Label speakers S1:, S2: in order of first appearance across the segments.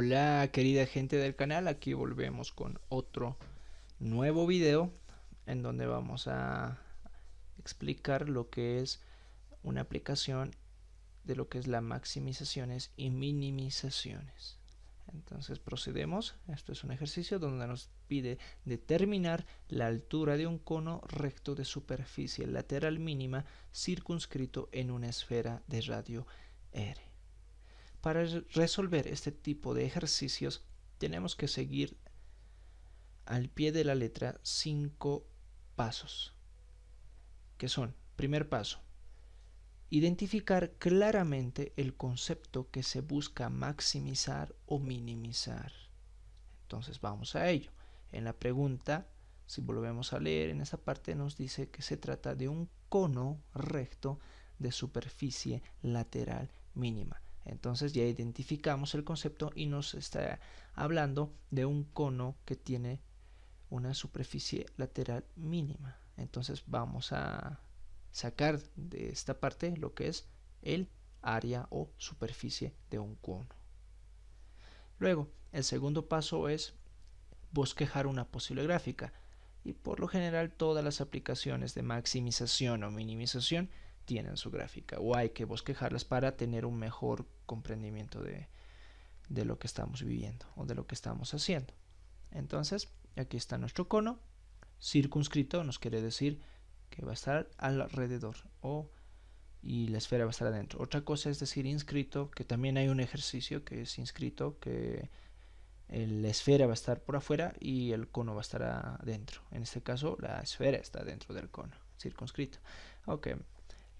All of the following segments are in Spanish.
S1: Hola querida gente del canal, aquí volvemos con otro nuevo video en donde vamos a explicar lo que es una aplicación de lo que es las maximizaciones y minimizaciones. Entonces procedemos. Esto es un ejercicio donde nos pide determinar la altura de un cono recto de superficie lateral mínima circunscrito en una esfera de radio R. Para resolver este tipo de ejercicios tenemos que seguir al pie de la letra 5 pasos, que son: primer paso, identificar claramente el concepto que se busca maximizar o minimizar. Entonces vamos a ello. En la pregunta, si volvemos a leer en esa parte, nos dice que se trata de un cono recto de superficie lateral mínima. Entonces ya identificamos el concepto y nos está hablando de un cono que tiene una superficie lateral mínima. Entonces vamos a sacar de esta parte lo que es el área o superficie de un cono. Luego, el segundo paso es bosquejar una posible gráfica, y por lo general todas las aplicaciones de maximización o minimización tienen su gráfica, o hay que bosquejarlas para tener un mejor comprendimiento de lo que estamos viviendo o de lo que estamos haciendo. Entonces aquí está nuestro cono circunscrito, nos quiere decir que va a estar alrededor y la esfera va a estar adentro. Otra cosa es decir inscrito, que también hay un ejercicio que es inscrito, que la esfera va a estar por afuera y el cono va a estar adentro. En este caso la esfera está dentro del cono circunscrito. Ok,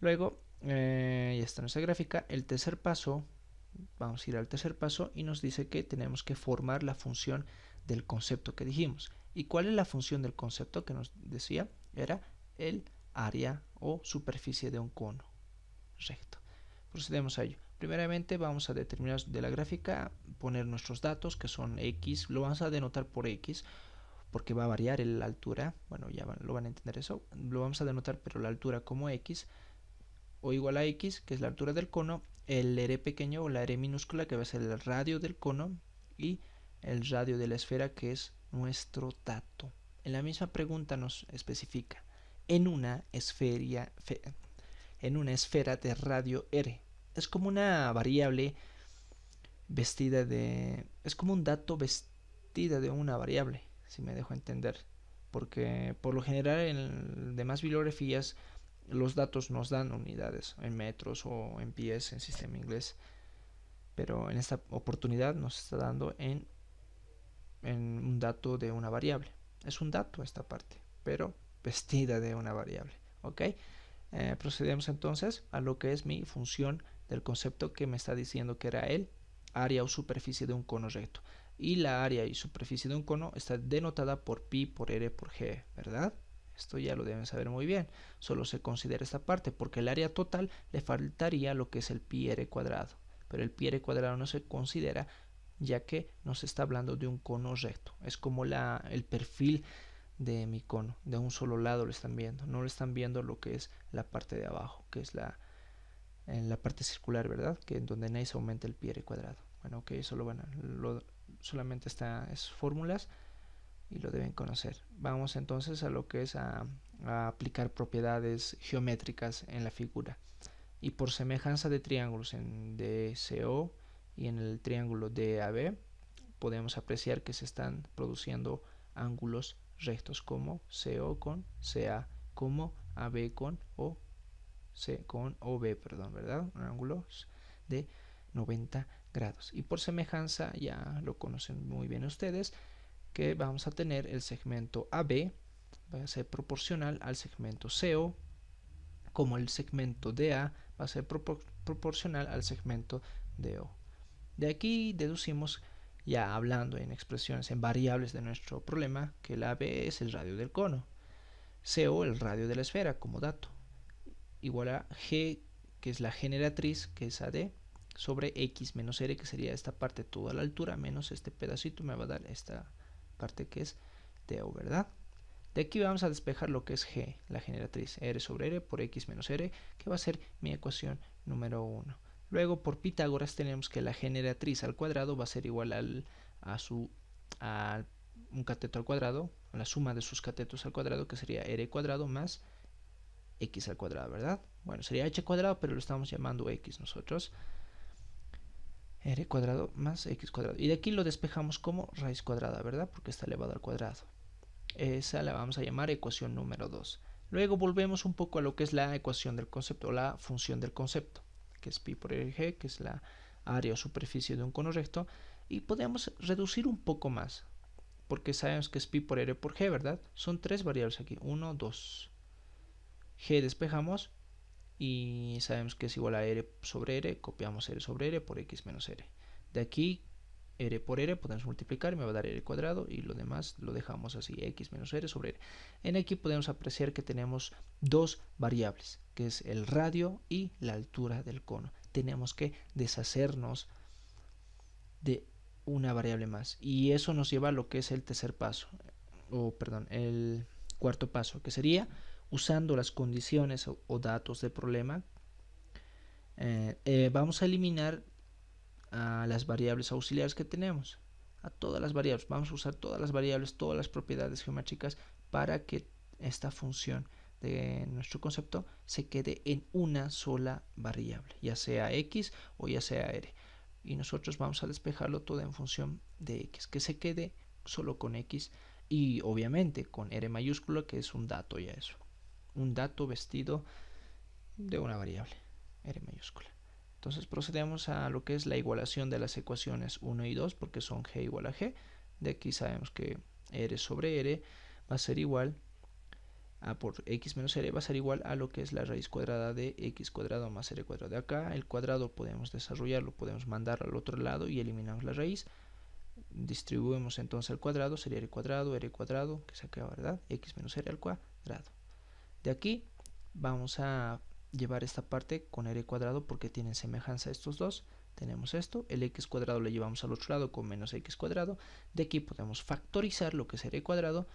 S1: luego ya está nuestra gráfica. El tercer paso, vamos a ir al tercer paso y nos dice que tenemos que formar la función del concepto que dijimos. ¿Y cuál es la función del concepto que nos decía? Era el área o superficie de un cono recto. Procedemos a ello. Primeramente vamos a determinar de la gráfica, poner nuestros datos, que son X. Lo vamos a denotar por X porque va a variar la altura. Bueno, ya lo van a entender eso. Lo vamos a denotar, pero la altura como X, o igual a X, que es la altura del cono, el R pequeño o la R minúscula, que va a ser el radio del cono, y el radio de la esfera, que es nuestro dato. En la misma pregunta nos especifica en una esfera de radio R. Es como una variable vestida de... es como un dato vestida de una variable, si me dejo entender. Porque por lo general en demás bibliografías los datos nos dan unidades en metros o en pies en sistema inglés. Pero en esta oportunidad nos está dando en un dato de una variable. Es un dato esta parte, pero vestida de una variable. ¿Ok? Procedemos entonces a lo que es mi función del concepto que me está diciendo que era el área o superficie de un cono recto. Y la área y superficie de un cono está denotada por pi, por r, por g, ¿verdad? Esto ya lo deben saber muy bien. Solo se considera esta parte porque el área total le faltaría lo que es el pi r cuadrado. Pero el pi r cuadrado no se considera, ya que nos está hablando de un cono recto. Es como el perfil de mi cono, de un solo lado lo están viendo, no lo están viendo lo que es la parte de abajo, que es en la parte circular, ¿verdad? Que en donde nadie se aumenta el pi r cuadrado. Bueno, ok, eso solamente es fórmulas y lo deben conocer. Vamos entonces a lo que es a aplicar propiedades geométricas en la figura. Y por semejanza de triángulos en DCO y en el triángulo DAB, podemos apreciar que se están produciendo ángulos rectos como CO con CA, como AB con OB, perdón, ¿verdad? Ángulos de 90 grados. Y por semejanza, ya lo conocen muy bien ustedes, que vamos a tener el segmento AB va a ser proporcional al segmento CO, como el segmento DA va a ser proporcional al segmento DO. De aquí deducimos, ya hablando en expresiones, en variables de nuestro problema, que el AB es el radio del cono, CO el radio de la esfera como dato, igual a G, que es la generatriz, que es AD, sobre X menos R, que sería esta parte toda la altura, menos este pedacito me va a dar esta parte que es DO, ¿verdad? De aquí vamos a despejar lo que es G, la generatriz, R sobre R por X menos R, que va a ser mi ecuación número 1. Luego por Pitágoras tenemos que la generatriz al cuadrado va a ser igual a un cateto al cuadrado, a la suma de sus catetos al cuadrado, que sería r cuadrado más x al cuadrado, ¿verdad? Bueno, sería h cuadrado, pero lo estamos llamando x nosotros. R cuadrado más x cuadrado. Y de aquí lo despejamos como raíz cuadrada, ¿verdad? Porque está elevado al cuadrado. Esa la vamos a llamar ecuación número 2. Luego volvemos un poco a lo que es la ecuación del concepto, o la función del concepto, que es pi por rg, que es la área o superficie de un cono recto. Y podemos reducir un poco más, porque sabemos que es pi por r por g, ¿verdad? Son tres variables aquí, 1, 2. G despejamos y sabemos que es igual a r sobre r, copiamos r sobre r por x menos r. De aquí r por r podemos multiplicar y me va a dar r cuadrado, y lo demás lo dejamos así, x menos r sobre r. En aquí podemos apreciar que tenemos dos variables, que es el radio y la altura del cono. Tenemos que deshacernos de una variable más, y eso nos lleva a lo que es el tercer paso, el cuarto paso, que sería usando las condiciones o datos del problema. Vamos a eliminar a las variables auxiliares que tenemos, a todas las variables. Vamos a usar todas las variables, todas las propiedades geométricas, para que esta función de nuestro concepto se quede en una sola variable, ya sea x o ya sea r. Y nosotros vamos a despejarlo todo en función de x, que se quede solo con x, y obviamente con r mayúscula, que es un dato, ya eso, un dato vestido de una variable, r mayúscula. Entonces procedemos a lo que es la igualación de las ecuaciones 1 y 2, porque son g igual a g. De aquí sabemos que r sobre r va a ser igual a, por x menos r va a ser igual a lo que es la raíz cuadrada de x cuadrado más r cuadrado. De acá el cuadrado podemos desarrollarlo, podemos mandar al otro lado y eliminamos la raíz. Distribuimos entonces al cuadrado, sería r cuadrado, que se acaba, ¿verdad? X menos r al cuadrado. De aquí vamos a llevar esta parte con r cuadrado porque tienen semejanza estos dos. Tenemos esto, el x cuadrado lo llevamos al otro lado con menos x cuadrado. De aquí podemos factorizar lo que es r cuadrado.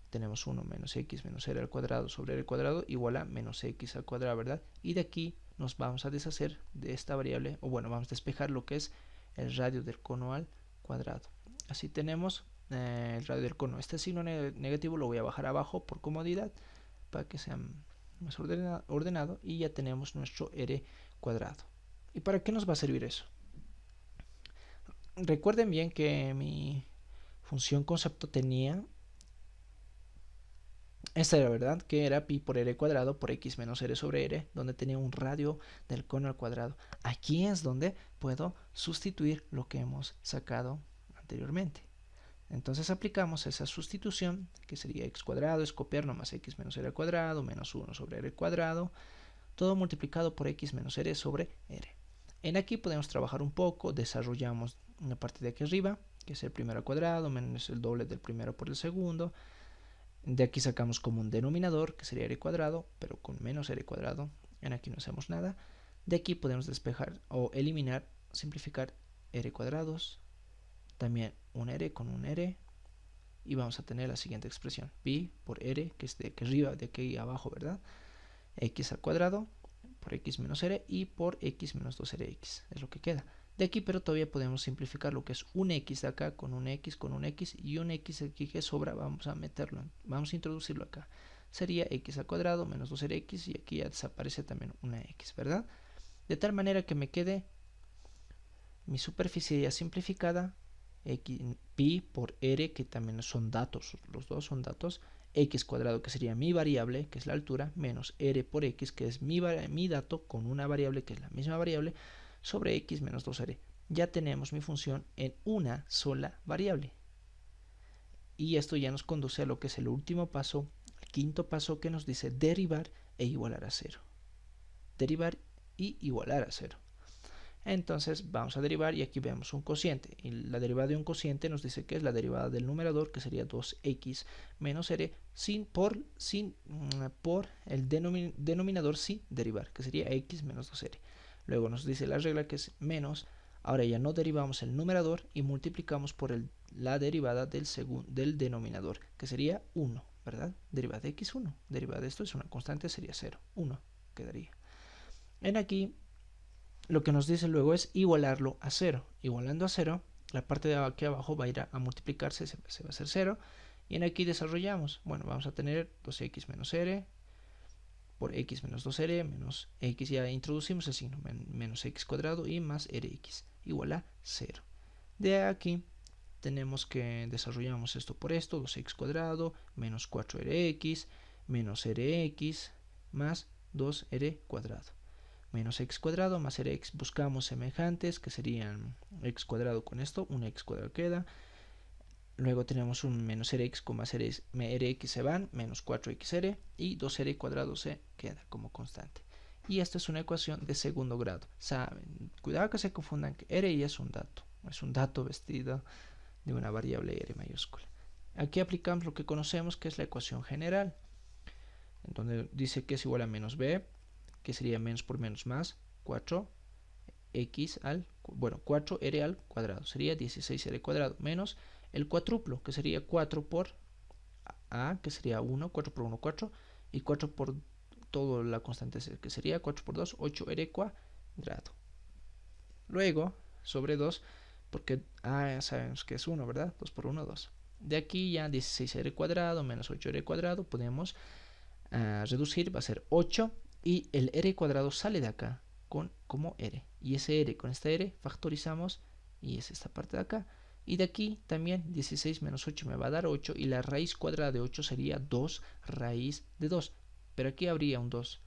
S1: Tenemos 1 menos x menos r al cuadrado sobre r cuadrado igual a menos x al cuadrado, ¿verdad? Y de aquí nos vamos a deshacer de esta variable, o bueno, vamos a despejar lo que es el radio del cono al cuadrado. Así tenemos el radio del cono. Este signo negativo lo voy a bajar abajo por comodidad, para que sea más ordenado, y ya tenemos nuestro r cuadrado. ¿Y para qué nos va a servir eso? Recuerden bien que mi función concepto tenía esta, era verdad, que era pi por r cuadrado por x menos r sobre r, donde tenía un radio del cono al cuadrado. Aquí es donde puedo sustituir lo que hemos sacado anteriormente. Entonces aplicamos esa sustitución, que sería x cuadrado, es copiar nomás x menos r al cuadrado, menos 1 sobre r cuadrado, todo multiplicado por x menos r sobre r. En aquí podemos trabajar un poco, desarrollamos una parte de aquí arriba, que es el primero al cuadrado, menos el doble del primero por el segundo. De aquí sacamos como un denominador, que sería r cuadrado, pero con menos r cuadrado. En aquí no hacemos nada. De aquí podemos despejar o eliminar, simplificar r cuadrados, también un r con un r, y vamos a tener la siguiente expresión: pi por r, que es de aquí arriba, de aquí abajo, ¿verdad? X al cuadrado por x menos r y por x menos 2rx, es lo que queda. De aquí, pero todavía podemos simplificar lo que es un x de acá con un x y un x aquí que sobra, vamos a meterlo, vamos a introducirlo acá. Sería x al cuadrado menos 2rx, y aquí ya desaparece también una x, ¿verdad? De tal manera que me quede mi superficie ya simplificada, pi por r, que también son datos, los dos son datos, x cuadrado, que sería mi variable, que es la altura, menos r por x, que es mi dato con una variable que es la misma variable, sobre x menos 2r. Ya tenemos mi función en una sola variable. Y esto ya nos conduce a lo que es el último paso, el quinto paso, que nos dice derivar e igualar a cero. Derivar y igualar a cero. Entonces vamos a derivar, y aquí vemos un cociente, y la derivada de un cociente nos dice que es la derivada del numerador, que sería 2x menos r, por el denominador sin derivar, que sería x menos 2r. Luego nos dice la regla que es menos. Ahora ya no derivamos el numerador y multiplicamos por la derivada del denominador, que sería 1, ¿verdad? Derivada de x, 1. Derivada de esto es una constante, sería 0, 1 quedaría. En aquí lo que nos dice luego es igualarlo a 0. Igualando a 0, la parte de aquí abajo va a ir a multiplicarse, se va a hacer 0. Y en aquí desarrollamos, bueno, vamos a tener 2x menos r por x menos 2r menos x, ya introducimos el signo, menos x cuadrado y más rx, igual a 0. De aquí tenemos que desarrollamos esto por esto, 2x cuadrado menos 4rx menos rx más 2r cuadrado. Menos x cuadrado más rx, buscamos semejantes que serían x cuadrado con esto, un x cuadrado queda. Luego tenemos un menos rx con más rx se van, menos 4xr y 2r cuadrado se queda como constante. Y esta es una ecuación de segundo grado. Saben, cuidado que se confundan que r y es un dato vestido de una variable r mayúscula. Aquí aplicamos lo que conocemos que es la ecuación general, en donde dice que es igual a menos b, que sería menos por menos más 4x al, bueno, 4r al cuadrado, sería 16r cuadrado, menos el cuatruplo, que sería 4 por a, que sería 1, 4 por 1, 4, y 4 por toda la constante, que sería 4 por 2, 8r cuadrado. Luego, sobre 2, porque a sabemos que es 1, ¿verdad? 2 por 1, 2. De aquí ya 16r cuadrado menos 8r cuadrado, podemos reducir, va a ser 8, y el r cuadrado sale de acá como r, y ese r con esta r factorizamos, y es esta parte de acá. Y de aquí también 16 menos 8 me va a dar 8, y la raíz cuadrada de 8 sería 2 raíz de 2. Pero aquí habría un 2.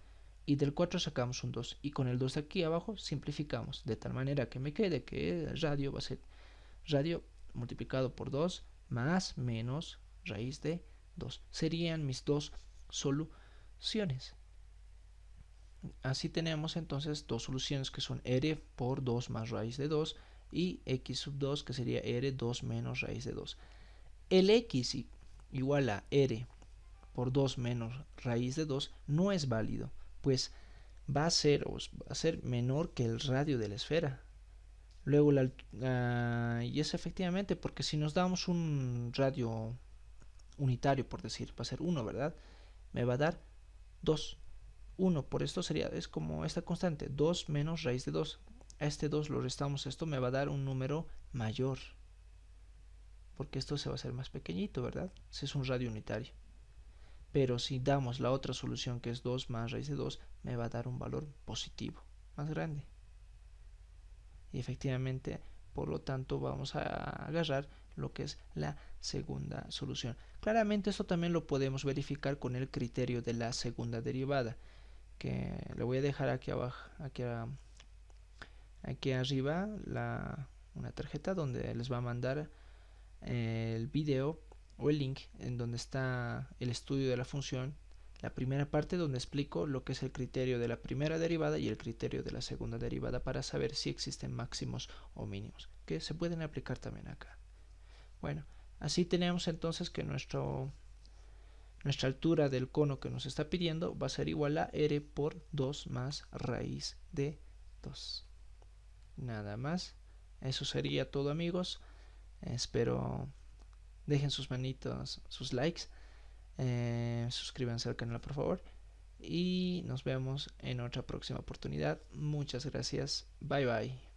S1: Y del 4 sacamos un 2. Y con el 2 de aquí abajo simplificamos. De tal manera que me quede que el radio va a ser radio multiplicado por 2 más menos raíz de 2. Serían mis dos soluciones. Así tenemos entonces dos soluciones que son r por 2 más raíz de 2 y x sub 2 que sería r 2 menos raíz de 2. El x igual a r por 2 menos raíz de 2 no es válido, pues va a ser menor que el radio de la esfera. Luego y es efectivamente porque si nos damos un radio unitario, por decir, va a ser 1, ¿verdad? Me va a dar 2. 1 por esto es como esta constante, 2 menos raíz de 2. A este 2 lo restamos, esto me va a dar un número mayor, porque esto se va a hacer más pequeñito, ¿verdad? Ese es un radio unitario. Pero si damos la otra solución, que es 2 más raíz de 2, me va a dar un valor positivo, más grande. Y efectivamente, por lo tanto, vamos a agarrar lo que es la segunda solución. Claramente esto también lo podemos verificar con el criterio de la segunda derivada, que le voy a dejar aquí abajo, aquí arriba una tarjeta donde les va a mandar el video o el link en donde está el estudio de la función, la primera parte donde explico lo que es el criterio de la primera derivada y el criterio de la segunda derivada para saber si existen máximos o mínimos, que se pueden aplicar también acá. Bueno, así tenemos entonces que nuestra altura del cono que nos está pidiendo va a ser igual a r por 2 más raíz de 2. Nada más. Eso sería todo, amigos. Espero dejen sus manitos, sus likes. Suscríbanse al canal, por favor. Y nos vemos en otra próxima oportunidad. Muchas gracias. Bye bye.